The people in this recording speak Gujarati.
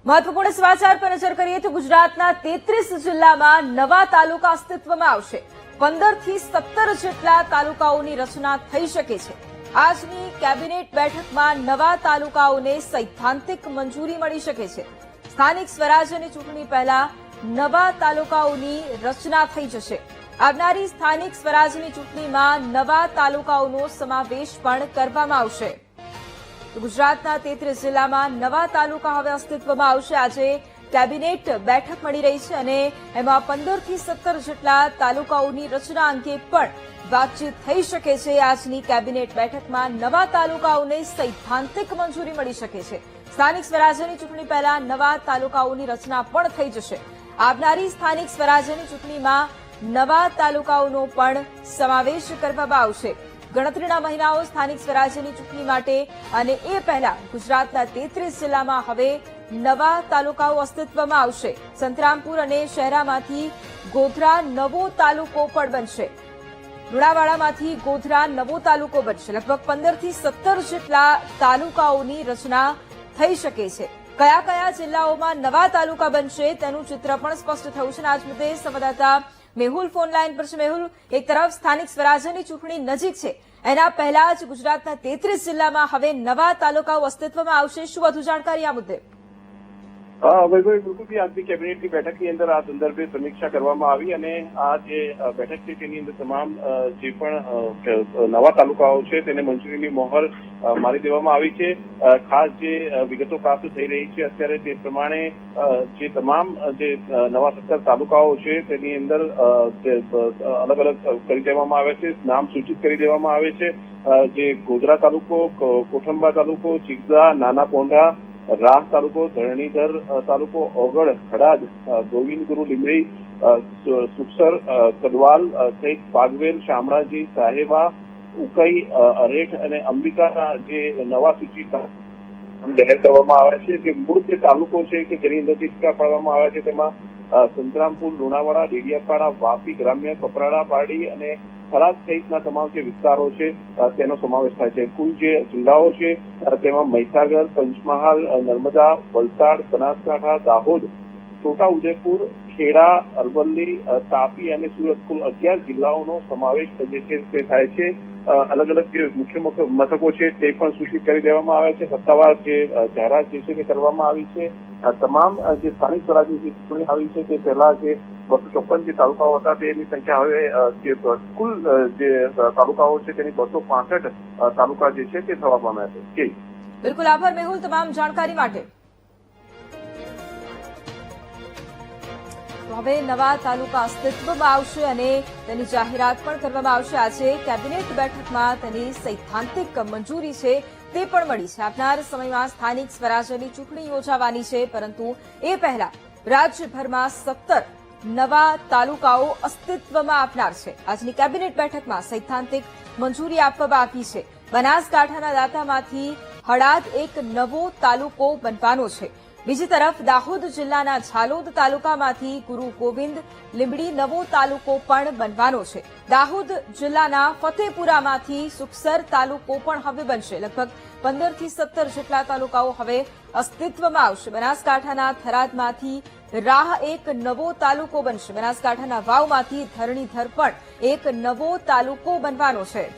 મહત્વપૂર્ણ સમાચાર પર નજર કરીએ તો ગુજરાતના 33 જિલ્લામાં નવા તાલુકા અસ્તિત્વમાં આવશે। 15 થી 17 જેટલા તાલુકાઓની રચના થઈ શકે છે। આજની કેબિનેટ બેઠકમાં નવા તાલુકાઓને સૈદ્ધાંતિક મંજૂરી મળી શકે છે। સ્થાનિક સ્વરાજ્યની ચૂંટણી પહેલા નવા તાલુકાઓની રચના થઈ જશે। આવનારી સ્થાનિક સ્વરાજ્યની ચૂંટણીમાં નવા તાલુકાઓનો સમાવેશ પણ કરવામાં આવશે। ગુજરાતના 33 જિલ્લામાં નવા તાલુકા હવે અસ્તિત્વમાં આવશે। આજે કેબિનેટ બેઠક મળી રહી છે અને એમાં 15 થી 17 જેટલા તાલુકાઓની રચના અંગે પણ વાતચીત થઈ શકે છે। આજની કેબિનેટ બેઠકમાં નવા તાલુકાઓને સૈદ્ધાંતિક મંજૂરી મળી શકે છે। સ્થાનિક સ્વરાજ્યની ચૂંટણી પહેલા નવા તાલુકાઓની રચના પણ થઈ જશે। આવનારી સ્થાનિક સ્વરાજ્યની ચૂંટણીમાં નવા તાલુકાઓનો પણ સમાવેશ કરવામાં આવશે। ગણતરીના મહિનાઓ સ્થાનિક સ્વરાજ્યની ચૂંટણી માટે અને એ પહેલા ગુજરાતના 33 જિલ્લામાં હવે નવા તાલુકાઓ અસ્તિત્વમાં આવશે। સંતરામપુર અને શહેરામાંથી ગોધરા નવો તાલુકો પણ બનશે। લુણાવાડામાંથી ગોધરા નવો તાલુકો બનશે। લગભગ 15 થી 17 જેટલા તાલુકાઓની રચના થઈ શકે છે। કયા કયા જિલ્લાઓમાં નવા તાલુકા બનશે તેનું ચિત્ર પણ સ્પષ્ટ થયું છે। આજ મુદ્દે સંવાદદાતા મેહુલ ફોન લાઈન પર છે। મેહુલ, એક તરફ સ્થાનિક સ્વરાજ્યની ચૂંટણી નજીક છે, એના પહેલા જ ગુજરાતના 33 જિલ્લામાં હવે નવા તાલુકાઓ અસ્તિત્વમાં આવશે। શું વધુ જાણકારી આ મુદ્દે? વૈભવી, બિલકુલ આજની કેબિનેટની બેઠકની અંદર આ સંદર્ભે સમીક્ષા કરવામાં આવી અને આ જે બેઠક છે તેની અંદર તમામ જે પણ નવા તાલુકાઓ છે તેને મંજૂરીની મોહર મારી દેવામાં આવી છે। ખાસ જે વિગતો પ્રાપ્ત થઈ રહી છે અત્યારે તે પ્રમાણે જે તમામ જે નવા 17 તાલુકાઓ છે તેની અંદર અલગ અલગ કરી દેવામાં આવે છે, નામ સૂચિત કરી દેવામાં આવે છે। જે ગોધરા તાલુકો, કોઠંબા તાલુકો, ચિગદા, નાના પોંઢા, રાહ તાલુકો, ધરણીધર તાલુકો, ઓગળ, ખડાદ, ગોવિંદગુરુ, લીમડી, સુખસર, કડવાલ સહિત પાગવેલ, શામળાજી, સાહેબા, ઉકઈ, અરેઠ અને અંબિકાના જે નવા સૂચિત જાહેર કરવામાં આવ્યા છે। જે મૂળ જે તાલુકો છે કે જેની અંદરથી ટીકા પાડવામાં આવ્યા છે તેમાં સંતરામપુર, લુણાવાડા, ડેડિયાપાડા, વાપી, ગ્રામ્ય, કપરાડા, પારડી અને થરાદ સહિતના તમામ જે વિસ્તારો છે તેનો સમાવેશ થાય છે। કુલ જે જિલ્લાઓ છે તેમાં મહીસાગર, પંચમહાલ, નર્મદા, વલસાડ, બનાસકાંઠા, દાહોદ, છોટાઉદેપુર, ખેડા, અરવલ્લી, તાપી અને સુરત કુલ 11 જિલ્લાઓનો સમાવેશ જે છે તે થાય છે। અલગ અલગ જે મુખ્ય મથકો છે તે પણ સૂચિત કરી દેવામાં આવ્યા છે। સત્તાવાર જે જાહેરાત જે છે તે કરવામાં આવી છે। તમામ જે સ્થાનિક સ્વરાજની જે ચૂંટણી આવી છે તે પહેલા જે 254 જે તાલુકાઓ હતા તેની સંખ્યા હવે જે કુલ જે તાલુકાઓ છે તેની 265 તાલુકા જે છે તે થવા પામ્યા છે। બિલકુલ, આભાર મેહુલ તમામ જાણકારી માટે। હવે નવા તાલુકા અસ્તિત્વમાં આવશે અને તેની જાહેરાત પણ કરવામાં આવશે। આજે કેબિનેટ બેઠકમાં તેની સૈદ્ધાંતિક મંજૂરી છે તે પણ મળી છે। આવનાર સમયમાં સ્થાનિક સ્વરાજ્યની ચૂંટણી યોજાવાની છે, પરંતુ એ પહેલા રાજ્યભરમાં 17 નવા તાલુકાઓ અસ્તિત્વમાં આવનાર છે। આજની કેબિનેટ બેઠકમાં સૈદ્ધાંતિક મંજૂરી આપવામાં આવી છે। બનાસકાંઠાના દાંતામાંથી હળાદ એક નવો તાલુકો બનવાનો છે। બીજી તરફ દાહોદ જિલ્લાના ઝાલોદ તાલુકામાંથી ગુરુ ગોવિંદ લીંબડી નવો તાલુકો પણ બનવાનો છે। દાહોદ જિલ્લાના ફતેપુરામાંથી સુખસર તાલુકો પણ હવે બનશે। લગભગ 15 થી 17 જેટલા તાલુકાઓ હવે અસ્તિત્વમાં આવશે। બનાસકાંઠાના થરાદમાંથી રાહ એક નવો તાલુકો બનશે। બનાસકાંઠાના વાવમાંથી ધરણીધર પણ એક નવો તાલુકો બનવાનો છે।